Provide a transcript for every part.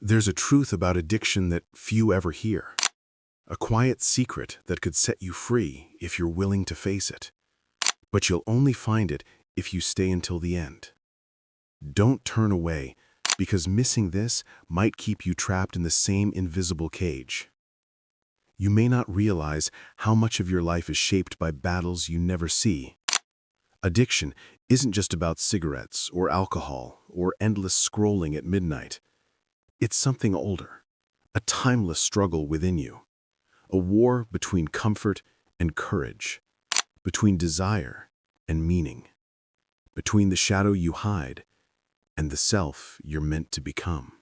There's a truth about addiction that few ever hear. A quiet secret that could set you free if you're willing to face it. But you'll only find it if you stay until the end. Don't turn away, because missing this might keep you trapped in the same invisible cage. You may not realize how much of your life is shaped by battles you never see. Addiction isn't just about cigarettes or alcohol or endless scrolling at midnight. It's something older, a timeless struggle within you, a war between comfort and courage, between desire and meaning, between the shadow you hide and the self you're meant to become.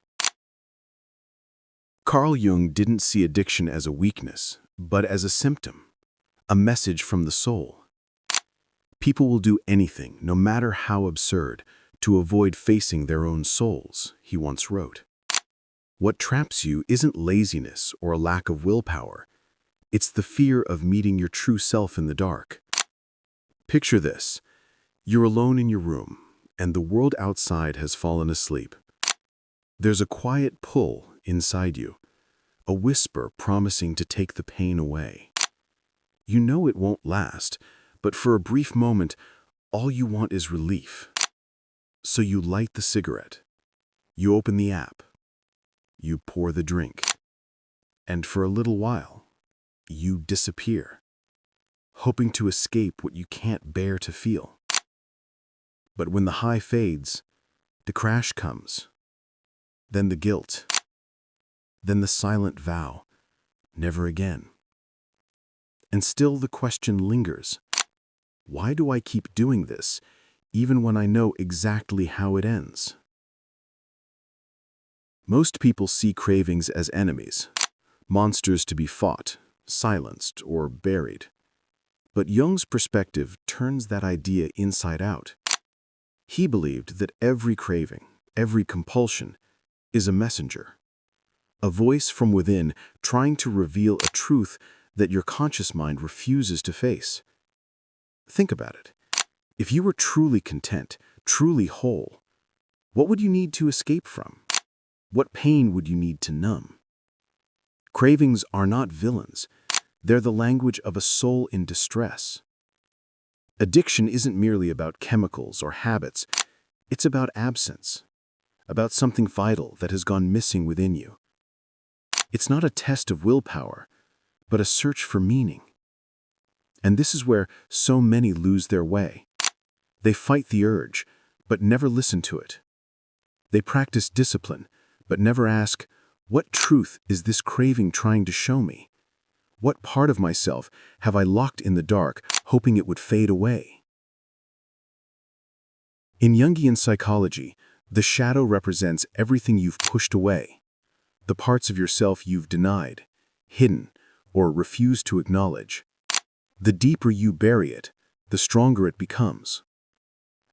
Carl Jung didn't see addiction as a weakness, but as a symptom, a message from the soul. People will do anything, no matter how absurd, to avoid facing their own souls, he once wrote. What traps you isn't laziness or a lack of willpower. It's the fear of meeting your true self in the dark. Picture this. You're alone in your room, and the world outside has fallen asleep. There's a quiet pull inside you, a whisper promising to take the pain away. You know it won't last, but for a brief moment, all you want is relief. So you light the cigarette. You open the app. You pour the drink. And for a little while, you disappear, hoping to escape what you can't bear to feel. But when the high fades, the crash comes. Then the guilt. Then the silent vow, never again. And still the question lingers. Why do I keep doing this, even when I know exactly how it ends? Most people see cravings as enemies, monsters to be fought, silenced, or buried. But Jung's perspective turns that idea inside out. He believed that every craving, every compulsion, is a messenger, a voice from within trying to reveal a truth that your conscious mind refuses to face. Think about it. If you were truly content, truly whole, what would you need to escape from? What pain would you need to numb? Cravings are not villains. They're the language of a soul in distress. Addiction isn't merely about chemicals or habits. It's about absence, about something vital that has gone missing within you. It's not a test of willpower, but a search for meaning. And this is where so many lose their way. They fight the urge, but never listen to it. They practice discipline, but never ask, what truth is this craving trying to show me? What part of myself have I locked in the dark, hoping it would fade away? In Jungian psychology, the shadow represents everything you've pushed away, the parts of yourself you've denied, hidden, or refused to acknowledge. The deeper you bury it, the stronger it becomes.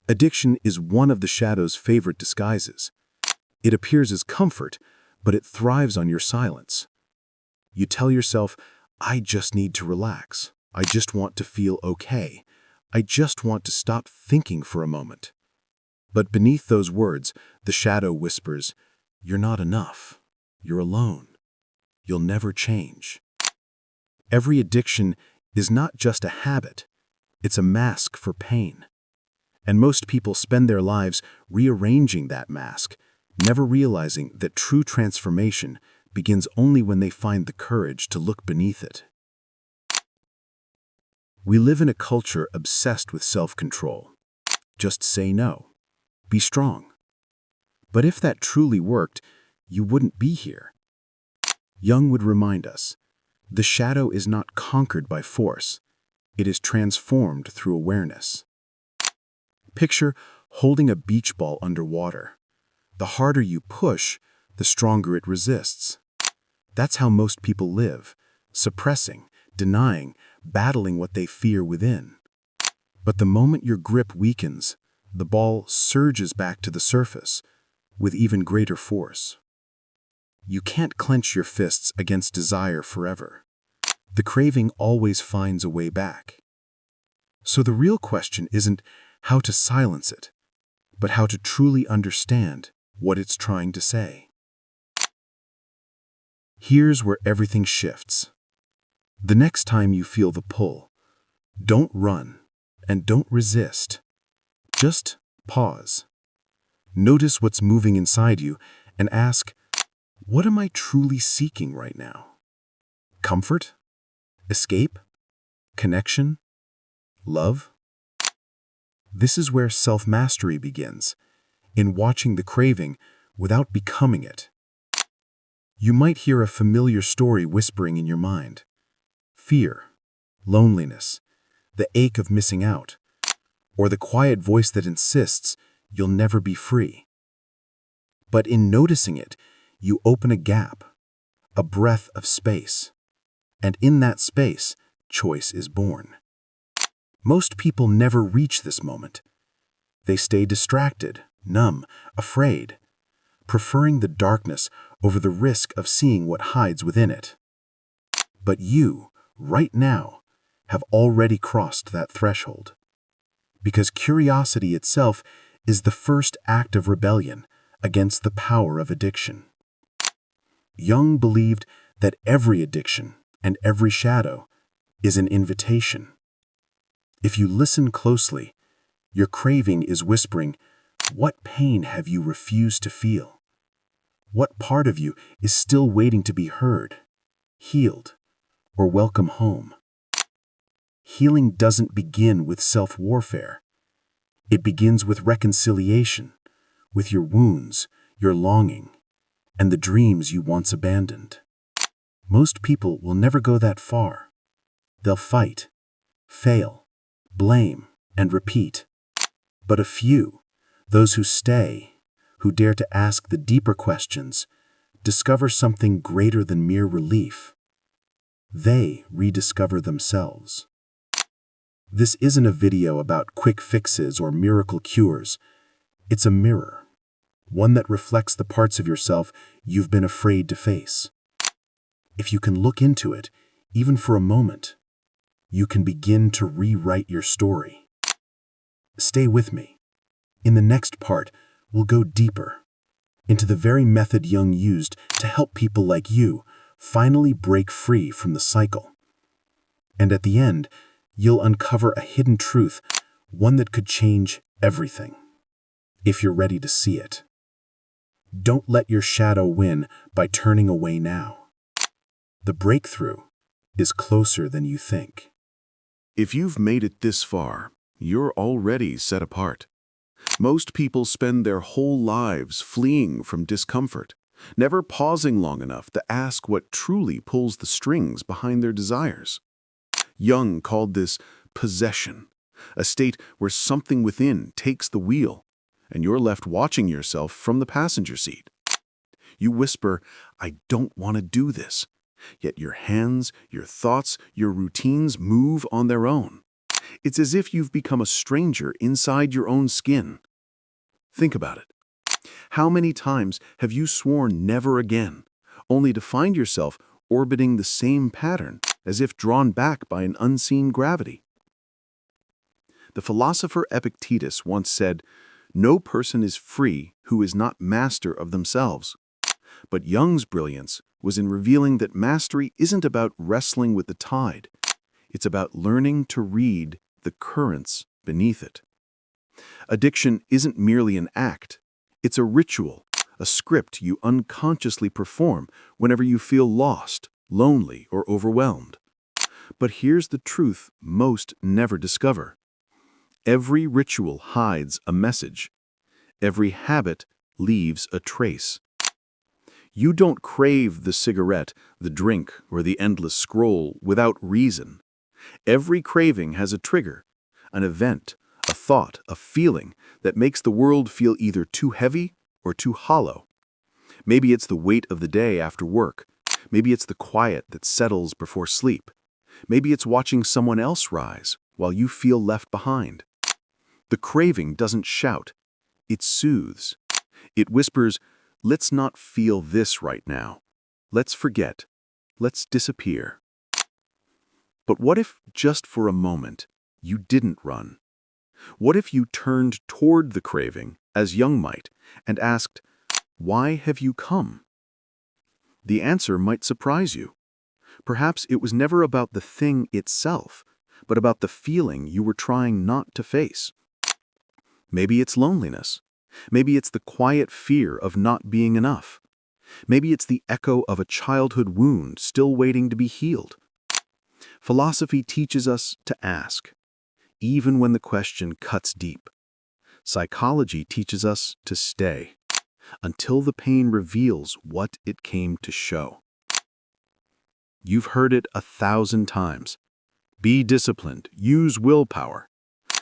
Addiction is one of the shadow's favorite disguises. It appears as comfort, but it thrives on your silence. You tell yourself, I just need to relax. I just want to feel okay. I just want to stop thinking for a moment. But beneath those words, the shadow whispers, you're not enough. You're alone. You'll never change. Every addiction is not just a habit. It's a mask for pain. And most people spend their lives rearranging that mask, never realizing that true transformation begins only when they find the courage to look beneath it. We live in a culture obsessed with self-control. Just say no. Be strong. But if that truly worked, you wouldn't be here. Jung would remind us, the shadow is not conquered by force. It is transformed through awareness. Picture holding a beach ball underwater. The harder you push, the stronger it resists. That's how most people live, suppressing, denying, battling what they fear within. But the moment your grip weakens, the ball surges back to the surface with even greater force. You can't clench your fists against desire forever. The craving always finds a way back. So the real question isn't how to silence it, but how to truly understand what it's trying to say. Here's where everything shifts. The next time you feel the pull, don't run and don't resist. Just pause. Notice what's moving inside you and ask, what am I truly seeking right now? Comfort? Escape? Connection? Love? This is where self-mastery begins, in watching the craving without becoming it. You might hear a familiar story whispering in your mind. Fear, loneliness, the ache of missing out, or the quiet voice that insists you'll never be free. But in noticing it, you open a gap, a breath of space. And in that space, choice is born. Most people never reach this moment. They stay distracted, numb, afraid, preferring the darkness over the risk of seeing what hides within it. But you, right now, have already crossed that threshold. Because curiosity itself is the first act of rebellion against the power of addiction. Jung believed that every addiction and every shadow is an invitation. If you listen closely, your craving is whispering, what pain have you refused to feel? What part of you is still waiting to be heard, healed, or welcome home? Healing doesn't begin with self-warfare. It begins with reconciliation, with your wounds, your longing, and the dreams you once abandoned. Most people will never go that far. They'll fight, fail, blame, and repeat. But a few, those who stay, who dare to ask the deeper questions, discover something greater than mere relief. They rediscover themselves. This isn't a video about quick fixes or miracle cures. It's a mirror, one that reflects the parts of yourself you've been afraid to face. If you can look into it, even for a moment, you can begin to rewrite your story. Stay with me. In the next part, we'll go deeper into the very method Jung used to help people like you finally break free from the cycle. And at the end, you'll uncover a hidden truth, one that could change everything, if you're ready to see it. Don't let your shadow win by turning away now. The breakthrough is closer than you think. If you've made it this far, you're already set apart. Most people spend their whole lives fleeing from discomfort, never pausing long enough to ask what truly pulls the strings behind their desires. Jung called this possession, a state where something within takes the wheel, and you're left watching yourself from the passenger seat. You whisper, "I don't want to do this," yet your hands, your thoughts, your routines move on their own. It's as if you've become a stranger inside your own skin. Think about it. How many times have you sworn never again, only to find yourself orbiting the same pattern, as if drawn back by an unseen gravity? The philosopher Epictetus once said, "No person is free who is not master of themselves." But Jung's brilliance was in revealing that mastery isn't about wrestling with the tide. It's about learning to read the currents beneath it. Addiction isn't merely an act. It's a ritual, a script you unconsciously perform whenever you feel lost, lonely, or overwhelmed. But here's the truth most never discover. Every ritual hides a message. Every habit leaves a trace. You don't crave the cigarette, the drink, or the endless scroll without reason. Every craving has a trigger, an event, a thought, a feeling that makes the world feel either too heavy or too hollow. Maybe it's the weight of the day after work. Maybe it's the quiet that settles before sleep. Maybe it's watching someone else rise while you feel left behind. The craving doesn't shout. It soothes. It whispers, "Let's not feel this right now. Let's forget. Let's disappear." But what if, just for a moment, you didn't run? What if you turned toward the craving, as Jung might, and asked, "Why have you come?" The answer might surprise you. Perhaps it was never about the thing itself, but about the feeling you were trying not to face. Maybe it's loneliness. Maybe it's the quiet fear of not being enough. Maybe it's the echo of a childhood wound still waiting to be healed. Philosophy teaches us to ask, even when the question cuts deep. Psychology teaches us to stay, until the pain reveals what it came to show. You've heard it 1,000 times. Be disciplined, use willpower.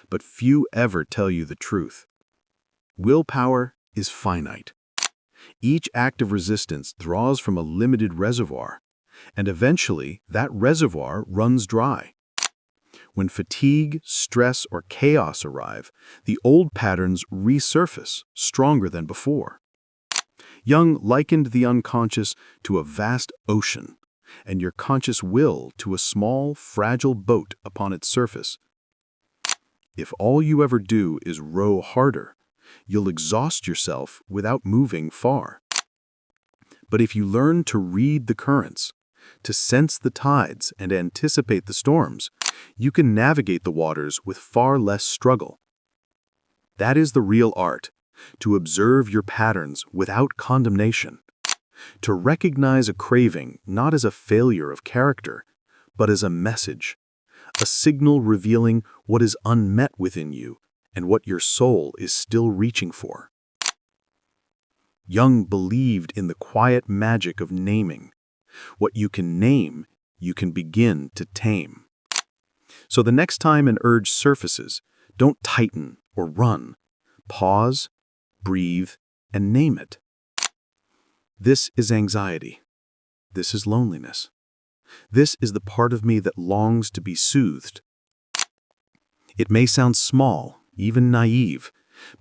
But few ever tell you the truth. Willpower is finite. Each act of resistance draws from a limited reservoir, and eventually that reservoir runs dry. When fatigue, stress, or chaos arrive, the old patterns resurface, stronger than before. Jung likened the unconscious to a vast ocean, and your conscious will to a small, fragile boat upon its surface. If all you ever do is row harder, you'll exhaust yourself without moving far. But if you learn to read the currents, to sense the tides and anticipate the storms, you can navigate the waters with far less struggle. That is the real art, to observe your patterns without condemnation, to recognize a craving not as a failure of character, but as a message, a signal revealing what is unmet within you and what your soul is still reaching for. Jung believed in the quiet magic of naming. What you can name, you can begin to tame. So the next time an urge surfaces, don't tighten or run. Pause, breathe, and name it. This is anxiety. This is loneliness. This is the part of me that longs to be soothed. It may sound small, even naive,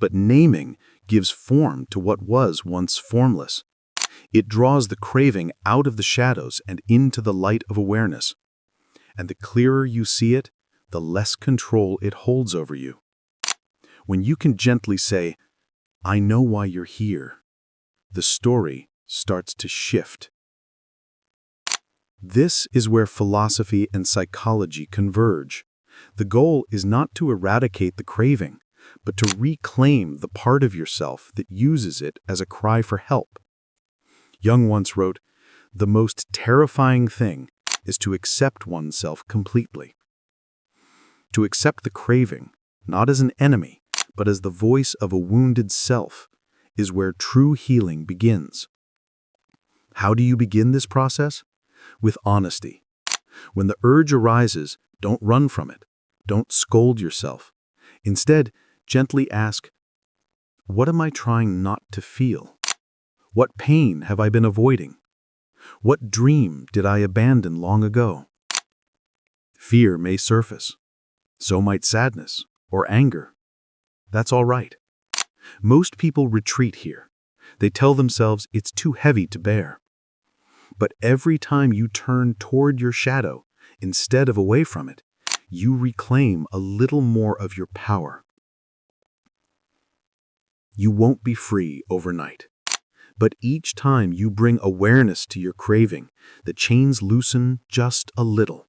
but naming gives form to what was once formless. It draws the craving out of the shadows and into the light of awareness. And the clearer you see it, the less control it holds over you. When you can gently say, "I know why you're here," the story starts to shift. This is where philosophy and psychology converge. The goal is not to eradicate the craving, but to reclaim the part of yourself that uses it as a cry for help. Jung once wrote, "The most terrifying thing is to accept oneself completely." To accept the craving, not as an enemy, but as the voice of a wounded self, is where true healing begins. How do you begin this process? With honesty. When the urge arises, don't run from it. Don't scold yourself. Instead, gently ask, what am I trying not to feel? What pain have I been avoiding? What dream did I abandon long ago? Fear may surface. So might sadness or anger. That's all right. Most people retreat here. They tell themselves it's too heavy to bear. But every time you turn toward your shadow, instead of away from it, you reclaim a little more of your power. You won't be free overnight. But each time you bring awareness to your craving, the chains loosen just a little.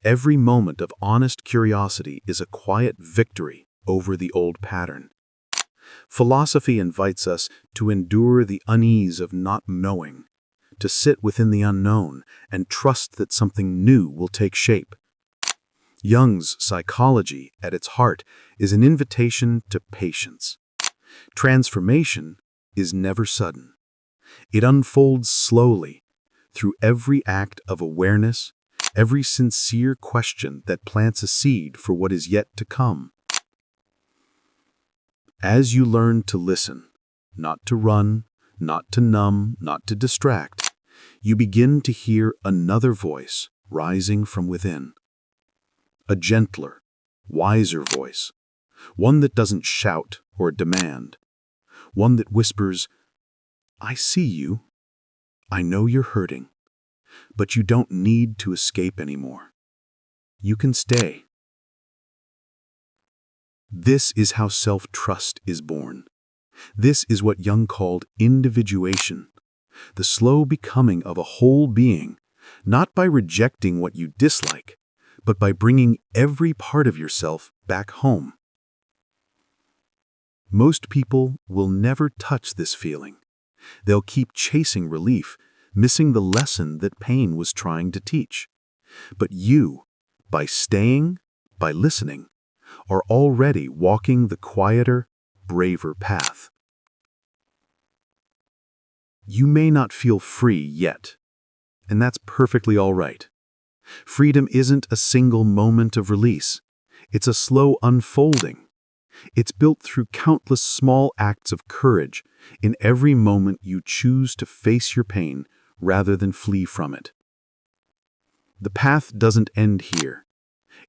Every moment of honest curiosity is a quiet victory over the old pattern. Philosophy invites us to endure the unease of not knowing, to sit within the unknown and trust that something new will take shape. Jung's psychology, at its heart, is an invitation to patience. Transformation is never sudden. It unfolds slowly, through every act of awareness, every sincere question that plants a seed for what is yet to come. As you learn to listen, not to run, not to numb, not to distract, you begin to hear another voice rising from within. A gentler, wiser voice, one that doesn't shout or demand, one that whispers, "I see you. I know you're hurting, but you don't need to escape anymore. You can stay." This is how self-trust is born. This is what Jung called individuation. the slow becoming of a whole being, not by rejecting what you dislike, but by bringing every part of yourself back home. Most people will never touch this feeling. They'll keep chasing relief, missing the lesson that pain was trying to teach. But you, by staying, by listening, are already walking the quieter, braver path. You may not feel free yet, and that's perfectly all right. Freedom isn't a single moment of release. It's a slow unfolding. It's built through countless small acts of courage in every moment you choose to face your pain rather than flee from it. The path doesn't end here.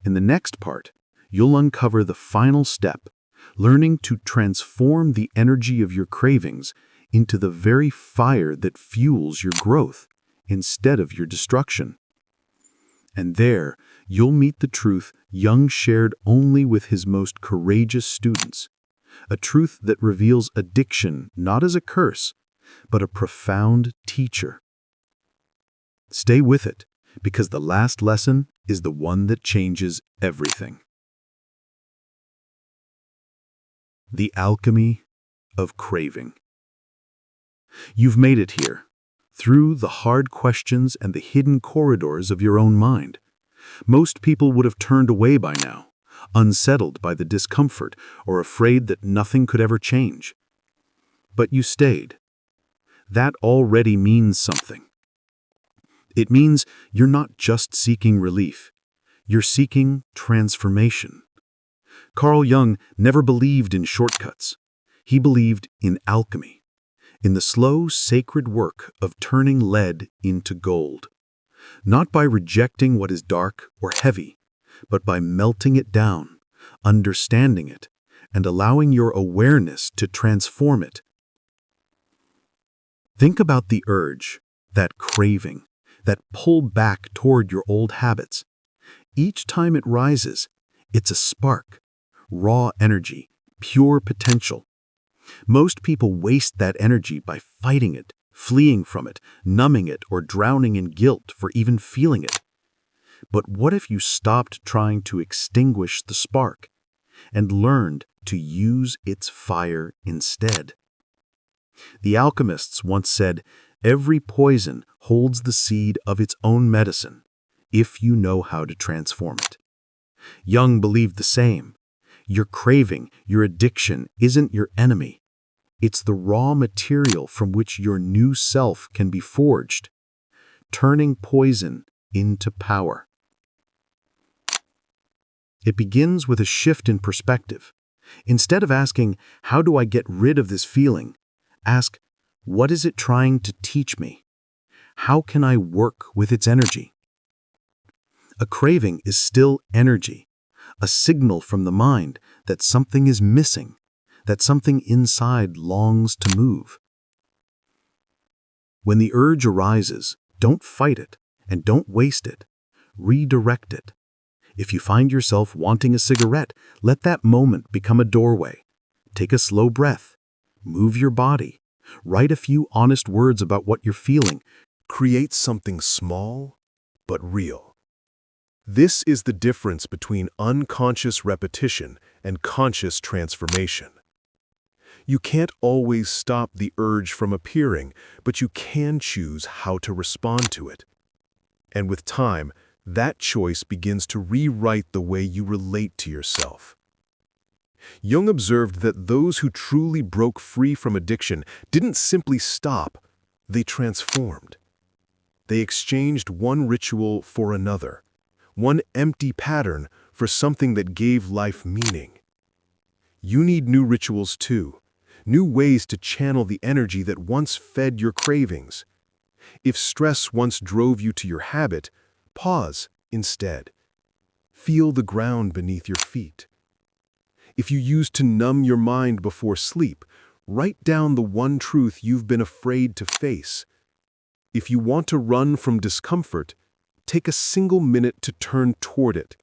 In the next part, you'll uncover the final step, learning to transform the energy of your cravings into the very fire that fuels your growth instead of your destruction. And there, you'll meet the truth Jung shared only with his most courageous students, a truth that reveals addiction not as a curse, but a profound teacher. Stay with it, because the last lesson is the one that changes everything. The alchemy of craving. You've made it here, through the hard questions and the hidden corridors of your own mind. Most people would have turned away by now, unsettled by the discomfort or afraid that nothing could ever change. But you stayed. That already means something. It means you're not just seeking relief. You're seeking transformation. Carl Jung never believed in shortcuts. He believed in alchemy, in the slow, sacred work of turning lead into gold. Not by rejecting what is dark or heavy, but by melting it down, understanding it, and allowing your awareness to transform it. Think about the urge, that craving, that pull back toward your old habits. Each time it rises, it's a spark, raw energy, pure potential. Most people waste that energy by fighting it, fleeing from it, numbing it, or drowning in guilt for even feeling it. But what if you stopped trying to extinguish the spark and learned to use its fire instead? The alchemists once said, "Every poison holds the seed of its own medicine, if you know how to transform it." Jung believed the same. Your craving, your addiction, isn't your enemy. It's the raw material from which your new self can be forged, turning poison into power. It begins with a shift in perspective. Instead of asking, "How do I get rid of this feeling?" ask, "What is it trying to teach me? How can I work with its energy?" A craving is still energy, a signal from the mind that something is missing, that something inside longs to move. When the urge arises, don't fight it and don't waste it. Redirect it. If you find yourself wanting a cigarette, let that moment become a doorway. Take a slow breath. Move your body. Write a few honest words about what you're feeling. Create something small but real. This is the difference between unconscious repetition and conscious transformation. You can't always stop the urge from appearing, but you can choose how to respond to it. And with time, that choice begins to rewrite the way you relate to yourself. Jung observed that those who truly broke free from addiction didn't simply stop, they transformed. They exchanged one ritual for another, one empty pattern for something that gave life meaning. You need new rituals too, new ways to channel the energy that once fed your cravings. If stress once drove you to your habit, pause instead. Feel the ground beneath your feet. If you used to numb your mind before sleep, write down the one truth you've been afraid to face. If you want to run from discomfort, take a single minute to turn toward it.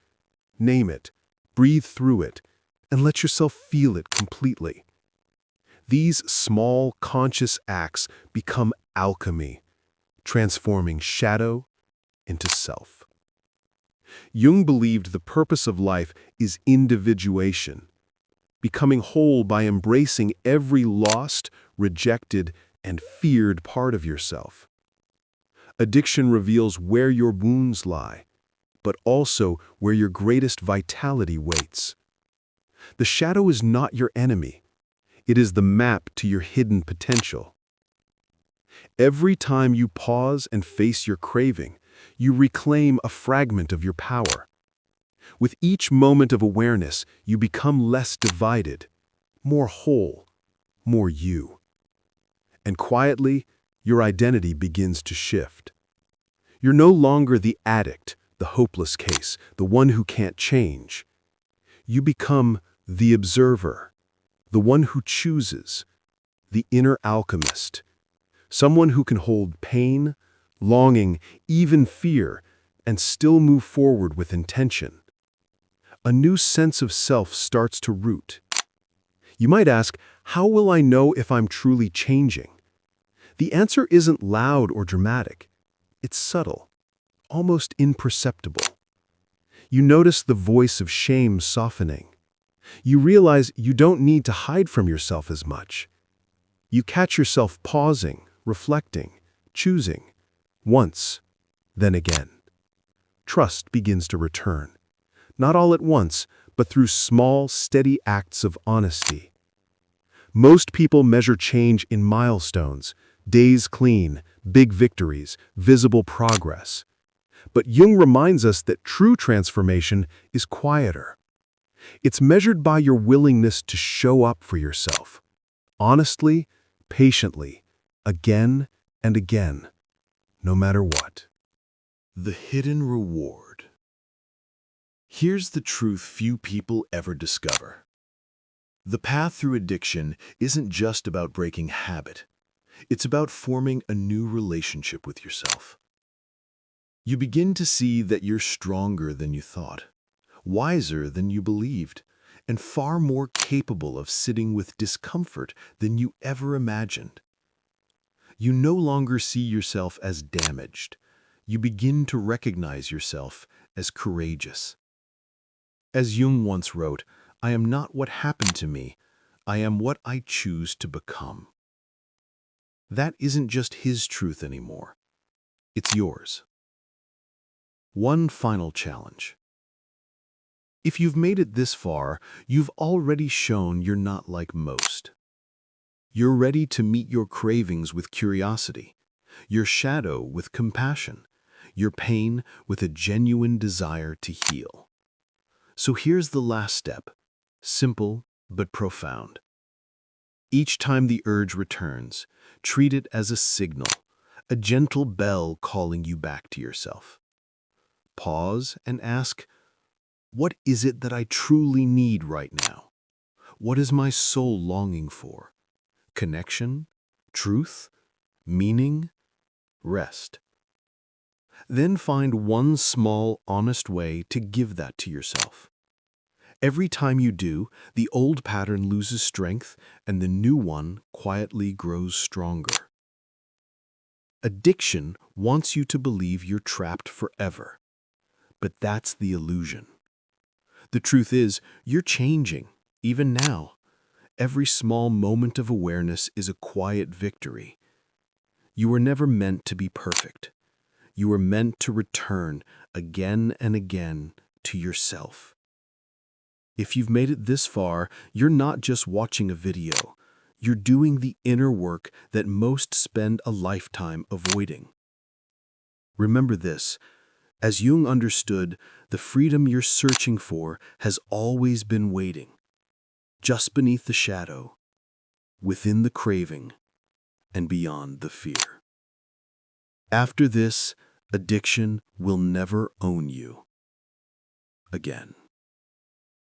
Name it, breathe through it, and let yourself feel it completely. These small, conscious acts become alchemy, transforming shadow into self. Jung believed the purpose of life is individuation, becoming whole by embracing every lost, rejected, and feared part of yourself. Addiction reveals where your wounds lie, but also where your greatest vitality waits. The shadow is not your enemy. It is the map to your hidden potential. Every time you pause and face your craving, you reclaim a fragment of your power. With each moment of awareness, you become less divided, more whole, more you. And quietly, your identity begins to shift. You're no longer the addict, the hopeless case, the one who can't change. You become the observer, the one who chooses, the inner alchemist, someone who can hold pain, longing, even fear, and still move forward with intention. A new sense of self starts to root. You might ask, how will I know if I'm truly changing? The answer isn't loud or dramatic. It's subtle, almost imperceptible. You notice the voice of shame softening. You realize you don't need to hide from yourself as much. You catch yourself pausing, reflecting, choosing, once, then again. Trust begins to return, not all at once, but through small, steady acts of honesty. Most people measure change in milestones, days clean, big victories, visible progress. But Jung reminds us that true transformation is quieter. It's measured by your willingness to show up for yourself, honestly, patiently, again and again, no matter what. The hidden reward. Here's the truth few people ever discover. The path through addiction isn't just about breaking habit. It's about forming a new relationship with yourself. You begin to see that you're stronger than you thought, wiser than you believed, and far more capable of sitting with discomfort than you ever imagined. You no longer see yourself as damaged. You begin to recognize yourself as courageous. As Jung once wrote, "I am not what happened to me, I am what I choose to become." That isn't just his truth anymore. It's yours. One final challenge. If you've made it this far, you've already shown you're not like most. You're ready to meet your cravings with curiosity, your shadow with compassion, your pain with a genuine desire to heal. So here's the last step, simple but profound. Each time the urge returns, treat it as a signal, a gentle bell calling you back to yourself. Pause and ask, what is it that I truly need right now? What is my soul longing for? Connection? Truth? Meaning? Rest. Then find one small, honest way to give that to yourself. Every time you do, the old pattern loses strength and the new one quietly grows stronger. Addiction wants you to believe you're trapped forever. But that's the illusion. The truth is, you're changing, even now. Every small moment of awareness is a quiet victory. You were never meant to be perfect. You were meant to return again and again to yourself. If you've made it this far, you're not just watching a video. You're doing the inner work that most spend a lifetime avoiding. Remember this, as Jung understood, the freedom you're searching for has always been waiting, just beneath the shadow, within the craving, and beyond the fear. After this, addiction will never own you again.